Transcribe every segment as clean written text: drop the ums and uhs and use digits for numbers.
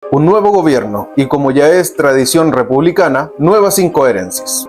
Un nuevo gobierno y, como ya es tradición republicana, nuevas incoherencias.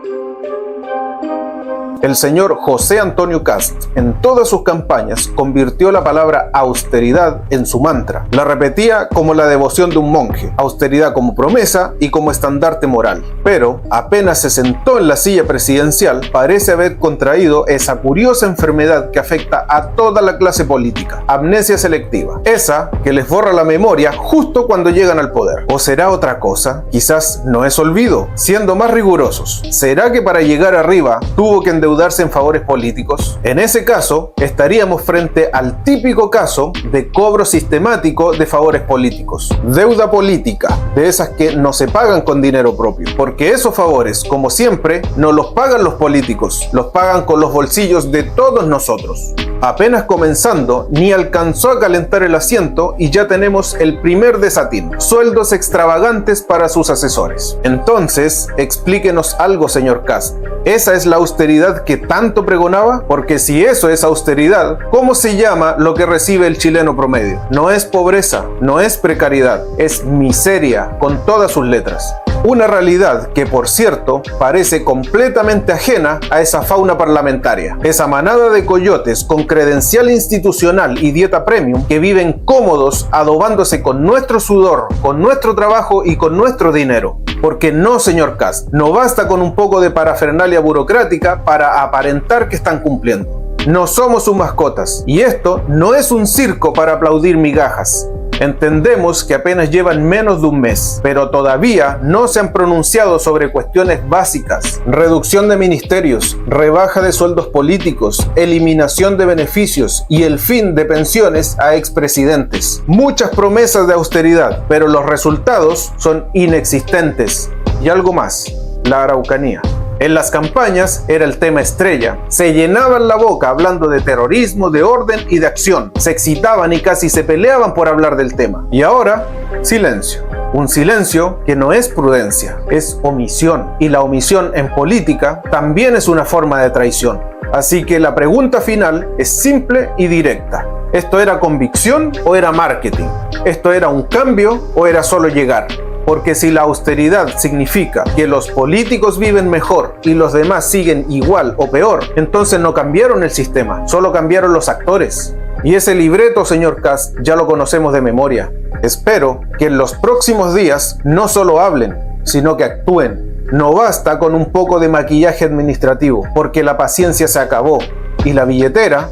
El señor José Antonio Kast, en todas sus campañas, convirtió la palabra austeridad en su mantra. La repetía como la devoción de un monje, austeridad como promesa y como estandarte moral. Pero, apenas se sentó en la silla presidencial, parece haber contraído esa curiosa enfermedad que afecta a toda la clase política, amnesia selectiva, esa que les borra la memoria justo cuando llegan al poder. ¿O será otra cosa? Quizás no es olvido. Siendo más rigurosos, ¿será que para llegar arriba tuvo que endeudarse en favores políticos? En ese caso, estaríamos frente al típico caso de cobro sistemático de favores políticos. Deuda política, de esas que no se pagan con dinero propio, porque esos favores, como siempre, no los pagan los políticos, los pagan con los bolsillos de todos nosotros. Apenas comenzando, ni alcanzó a calentar el asiento y ya tenemos el primer desatín: sueldos extravagantes para sus asesores. Entonces, explíquenos algo, señor Kast. ¿Esa es la austeridad que tanto pregonaba? Porque si eso es austeridad, ¿cómo se llama lo que recibe el chileno promedio? No es pobreza, no es precariedad, es miseria con todas sus letras. Una realidad que, por cierto, parece completamente ajena a esa fauna parlamentaria. Esa manada de coyotes con credencial institucional y dieta premium que viven cómodos adobándose con nuestro sudor, con nuestro trabajo y con nuestro dinero. Porque no, señor Kast, no basta con un poco de parafernalia burocrática para aparentar que están cumpliendo. No somos sus mascotas, y esto no es un circo para aplaudir migajas. Entendemos que apenas llevan menos de un mes, pero todavía no se han pronunciado sobre cuestiones básicas: reducción de ministerios, rebaja de sueldos políticos, eliminación de beneficios y el fin de pensiones a expresidentes. Muchas promesas de austeridad, pero los resultados son inexistentes. Y algo más: la Araucanía. En las campañas era el tema estrella. Se llenaban la boca hablando de terrorismo, de orden y de acción. Se excitaban y casi se peleaban por hablar del tema. Y ahora, silencio. Un silencio que no es prudencia, es omisión. Y la omisión en política también es una forma de traición. Así que la pregunta final es simple y directa. ¿Esto era convicción o era marketing? ¿Esto era un cambio o era solo llegar? Porque si la austeridad significa que los políticos viven mejor y los demás siguen igual o peor, entonces no cambiaron el sistema, solo cambiaron los actores. Y ese libreto, señor Kast, ya lo conocemos de memoria. Espero que en los próximos días no solo hablen, sino que actúen. No basta con un poco de maquillaje administrativo, porque la paciencia se acabó y la billetera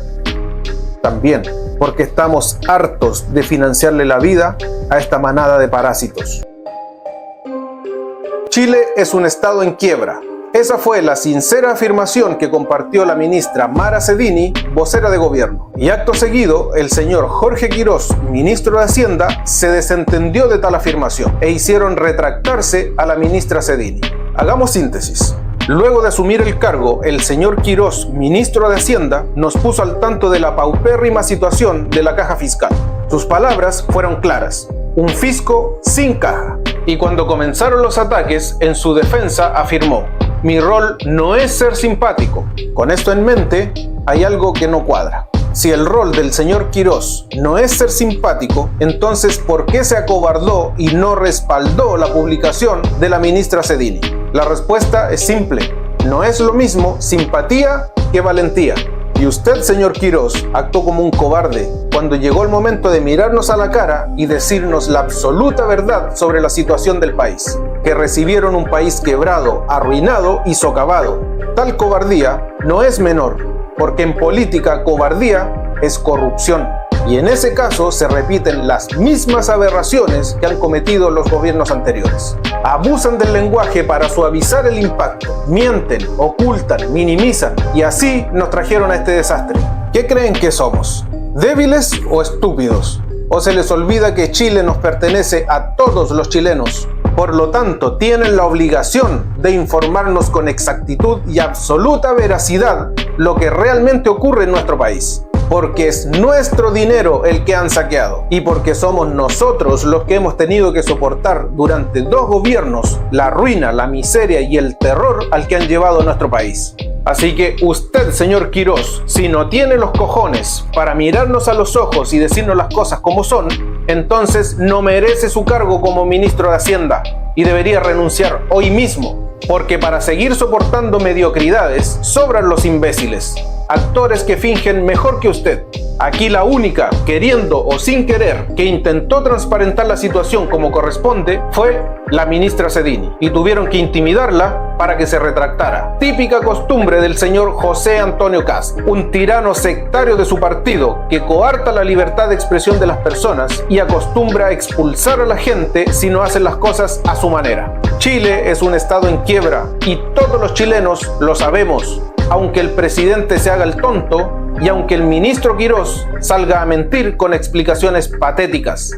también, porque estamos hartos de financiarle la vida a esta manada de parásitos. Chile es un estado en quiebra. Esa fue la sincera afirmación que compartió la ministra Mara Cedini, vocera de gobierno. Y acto seguido, el señor Jorge Quirós, ministro de Hacienda, se desentendió de tal afirmación e hicieron retractarse a la ministra Cedini. Hagamos síntesis. Luego de asumir el cargo, el señor Quirós, ministro de Hacienda, nos puso al tanto de la paupérrima situación de la caja fiscal. Sus palabras fueron claras: un fisco sin caja. Y cuando comenzaron los ataques, en su defensa afirmó: mi rol no es ser simpático. Con esto en mente, hay algo que no cuadra. Si el rol del señor Quirós no es ser simpático, entonces ¿por qué se acobardó y no respaldó la publicación de la ministra Cedini? La respuesta es simple: no es lo mismo simpatía que valentía. Y usted, señor Quirós, actuó como un cobarde cuando llegó el momento de mirarnos a la cara y decirnos la absoluta verdad sobre la situación del país, que recibieron un país quebrado, arruinado y socavado. Tal cobardía no es menor, porque en política cobardía es corrupción. Y en ese caso se repiten las mismas aberraciones que han cometido los gobiernos anteriores. Abusan del lenguaje para suavizar el impacto, mienten, ocultan, minimizan y así nos trajeron a este desastre. ¿Qué creen que somos? ¿Débiles o estúpidos? ¿O se les olvida que Chile nos pertenece a todos los chilenos? Por lo tanto, tienen la obligación de informarnos con exactitud y absoluta veracidad lo que realmente ocurre en nuestro país. Porque es nuestro dinero el que han saqueado y porque somos nosotros los que hemos tenido que soportar durante 2 gobiernos la ruina, la miseria y el terror al que han llevado a nuestro país. Así que usted, señor Quirós, si no tiene los cojones para mirarnos a los ojos y decirnos las cosas como son, entonces no merece su cargo como ministro de Hacienda y debería renunciar hoy mismo, porque para seguir soportando mediocridades sobran los imbéciles, actores que fingen mejor que usted. Aquí la única, queriendo o sin querer, que intentó transparentar la situación como corresponde fue la ministra Cedini, y tuvieron que intimidarla para que se retractara. Típica costumbre del señor José Antonio Kast, un tirano sectario de su partido que coarta la libertad de expresión de las personas y acostumbra a expulsar a la gente si no hacen las cosas a su manera. Chile es un estado en quiebra y todos los chilenos lo sabemos, aunque el presidente se haga el tonto y aunque el ministro Quirós salga a mentir con explicaciones patéticas.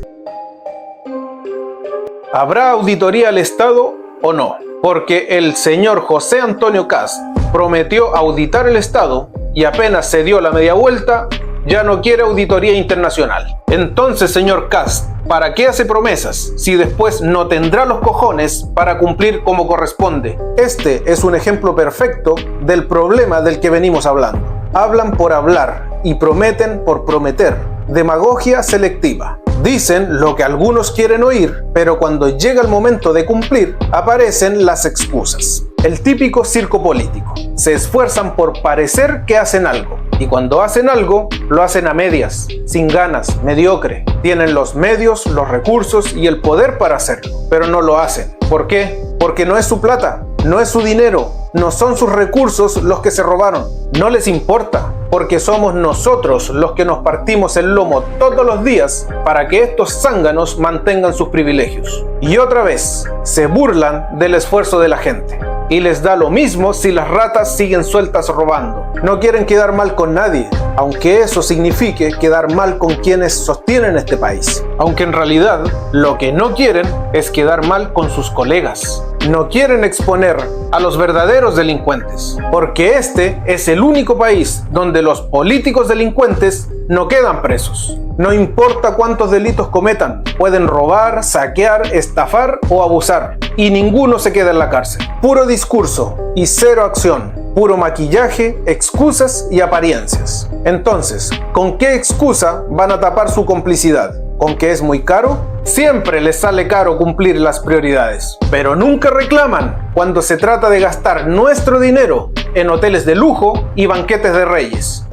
¿Habrá auditoría al Estado o no? Porque el señor José Antonio Kast prometió auditar el Estado y apenas se dio la media vuelta, ya no quiere auditoría internacional. Entonces, señor Kast, ¿para qué hace promesas si después no tendrá los cojones para cumplir como corresponde? Este es un ejemplo perfecto del problema del que venimos hablando. Hablan por hablar y prometen por prometer. Demagogia selectiva. Dicen lo que algunos quieren oír, pero cuando llega el momento de cumplir, aparecen las excusas. El típico circo político. Se esfuerzan por parecer que hacen algo, y cuando hacen algo, lo hacen a medias, sin ganas, mediocre. Tienen los medios, los recursos y el poder para hacerlo, pero no lo hacen. ¿Por qué? Porque no es su plata, no es su dinero, no son sus recursos los que se robaron. No les importa, porque somos nosotros los que nos partimos el lomo todos los días para que estos zánganos mantengan sus privilegios. Y otra vez, se burlan del esfuerzo de la gente. Y les da lo mismo si las ratas siguen sueltas robando. No quieren quedar mal con nadie, aunque eso signifique quedar mal con quienes sostienen este país. Aunque en realidad lo que no quieren es quedar mal con sus colegas. No quieren exponer a los verdaderos delincuentes, porque este es el único país donde los políticos delincuentes no quedan presos. No importa cuántos delitos cometan, pueden robar, saquear, estafar o abusar, y ninguno se queda en la cárcel. Puro discurso y cero acción, puro maquillaje, excusas y apariencias. Entonces, ¿con qué excusa van a tapar su complicidad? ¿Con que es muy caro? Siempre les sale caro cumplir las prioridades, pero nunca reclaman cuando se trata de gastar nuestro dinero en hoteles de lujo y banquetes de reyes.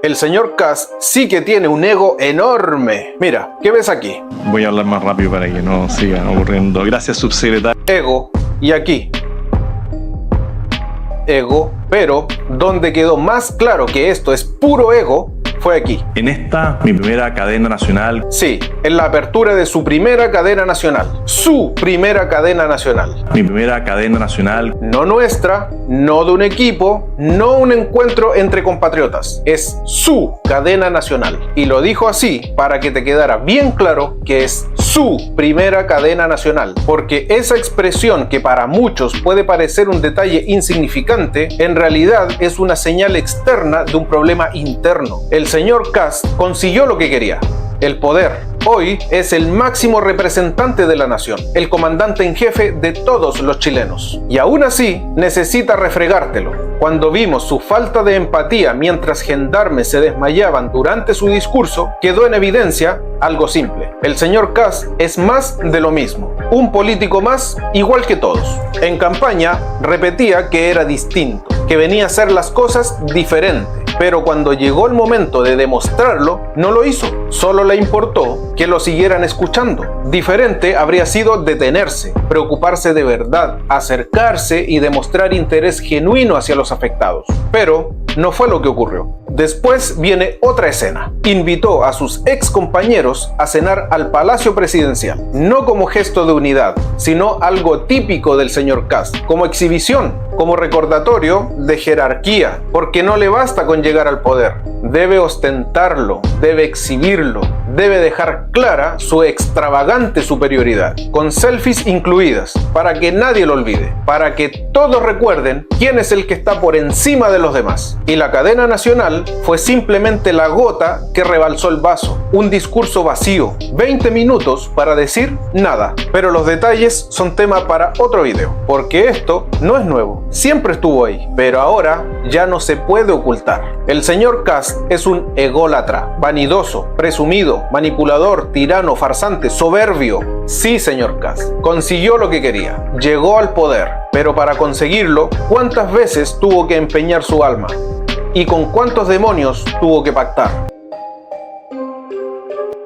El señor Kast sí que tiene un ego enorme. Mira, ¿qué ves aquí? Voy a hablar más rápido para que no siga aburriendo. Gracias, subsecretario. Ego. Y aquí. Ego. Pero, donde quedó más claro que esto es puro ego, fue aquí. En esta, mi primera cadena nacional. Sí, en la apertura de su primera cadena nacional. Su primera cadena nacional. Mi primera cadena nacional. No nuestra, no de un equipo, no un encuentro entre compatriotas. Es su cadena nacional. Y lo dijo así para que te quedara bien claro que es su primera cadena nacional. Porque esa expresión que para muchos puede parecer un detalle insignificante, en realidad es una señal externa de un problema interno. El señor Kast consiguió lo que quería, el poder. Hoy es el máximo representante de la nación, el comandante en jefe de todos los chilenos. Y aún así, necesita refregártelo. Cuando vimos su falta de empatía mientras gendarmes se desmayaban durante su discurso, quedó en evidencia algo simple. El señor Kast es más de lo mismo, un político más igual que todos. En campaña repetía que era distinto, que venía a hacer las cosas diferente. Pero cuando llegó el momento de demostrarlo, no lo hizo. Solo le importó que lo siguieran escuchando. Diferente habría sido detenerse, preocuparse de verdad, acercarse y demostrar interés genuino hacia los afectados. Pero no fue lo que ocurrió. Después viene otra escena. Invitó a sus ex compañeros a cenar al Palacio Presidencial. No como gesto de unidad, sino algo típico del señor Kast, como exhibición, como recordatorio de jerarquía, porque no le basta con llegar al poder. Debe ostentarlo, debe exhibirlo, debe dejar clara su extravagante superioridad, con selfies incluidas, para que nadie lo olvide, para que todos recuerden quién es el que está por encima de los demás. Y la cadena nacional fue simplemente la gota que rebalsó el vaso. Un discurso vacío, 20 minutos para decir nada. Pero los detalles son tema para otro video, porque esto no es nuevo, siempre estuvo ahí, pero ahora ya no se puede ocultar. El señor Kast es un ególatra, vanidoso, presumido, manipulador, tirano, farsante, soberbio. Sí, señor Kast, consiguió lo que quería, llegó al poder, pero para conseguirlo, ¿cuántas veces tuvo que empeñar su alma? ¿Y con cuántos demonios tuvo que pactar?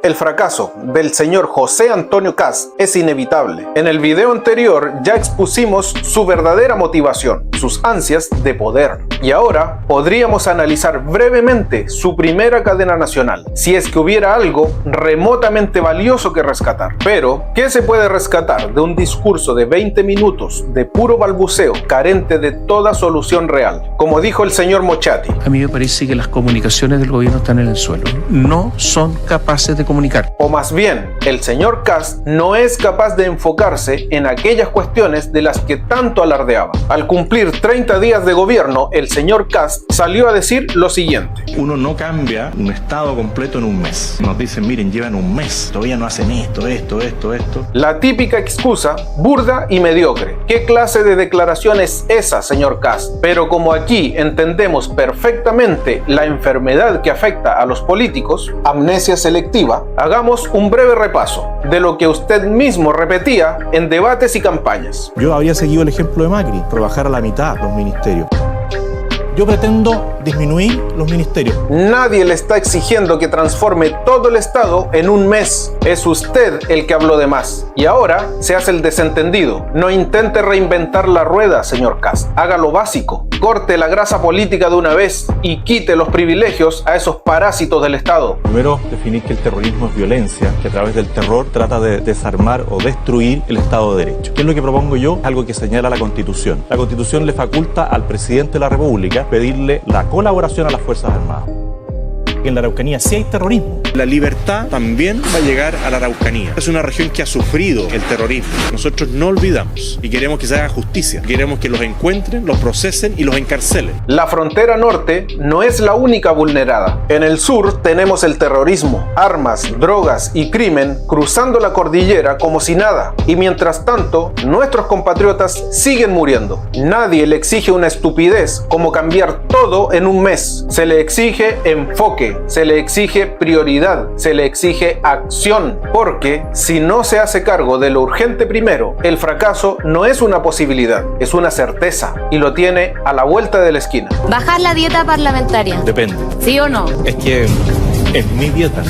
El fracaso del señor José Antonio Kast es inevitable. En el video anterior ya expusimos su verdadera motivación, sus ansias de poder. Y ahora podríamos analizar brevemente su primera cadena nacional, si es que hubiera algo remotamente valioso que rescatar. Pero, ¿qué se puede rescatar de un discurso de 20 minutos de puro balbuceo, carente de toda solución real? Como dijo el señor Mochati. A mí me parece que las comunicaciones del gobierno están en el suelo. No son capaces de comunicar. O más bien, el señor Kast no es capaz de enfocarse en aquellas cuestiones de las que tanto alardeaba. Al cumplir 30 días de gobierno, el señor Kast salió a decir lo siguiente. Uno no cambia un estado completo en un mes. Nos dicen, miren, llevan un mes, todavía no hacen esto. La típica excusa, burda y mediocre. ¿Qué clase de declaración es esa, señor Kast? Pero como aquí entendemos perfectamente la enfermedad que afecta a los políticos, amnesia selectiva, hagamos un breve repaso de lo que usted mismo repetía en debates y campañas. Yo habría seguido el ejemplo de Macri, rebajar a la mitad los ministerios. Yo pretendo disminuir los ministerios. Nadie le está exigiendo que transforme todo el Estado en un mes. Es usted el que habló de más. Y ahora se hace el desentendido. No intente reinventar la rueda, señor Kast. Haga lo básico. Corte la grasa política de una vez y quite los privilegios a esos parásitos del Estado. Primero, definir que el terrorismo es violencia, que a través del terror trata de desarmar o destruir el Estado de Derecho. ¿Qué es lo que propongo yo? Algo que señala la Constitución. La Constitución le faculta al presidente de la República pedirle la colaboración a las Fuerzas Armadas. En la Araucanía sí hay terrorismo. La libertad también va a llegar a la Araucanía. Es una región que ha sufrido el terrorismo. Nosotros no olvidamos y queremos que se haga justicia. Queremos que los encuentren, los procesen y los encarcelen. La frontera norte no es la única vulnerada. En el sur tenemos el terrorismo, armas, drogas y crimen cruzando la cordillera como si nada. Y mientras tanto, nuestros compatriotas siguen muriendo. Nadie le exige una estupidez como cambiar todo en un mes. Se le exige enfoque. Se le exige prioridad, se le exige acción, porque si no se hace cargo de lo urgente primero, el fracaso no es una posibilidad, es una certeza y lo tiene a la vuelta de la esquina. ¿Bajar la dieta parlamentaria? Depende. ¿Sí o no? Es que es mi dieta.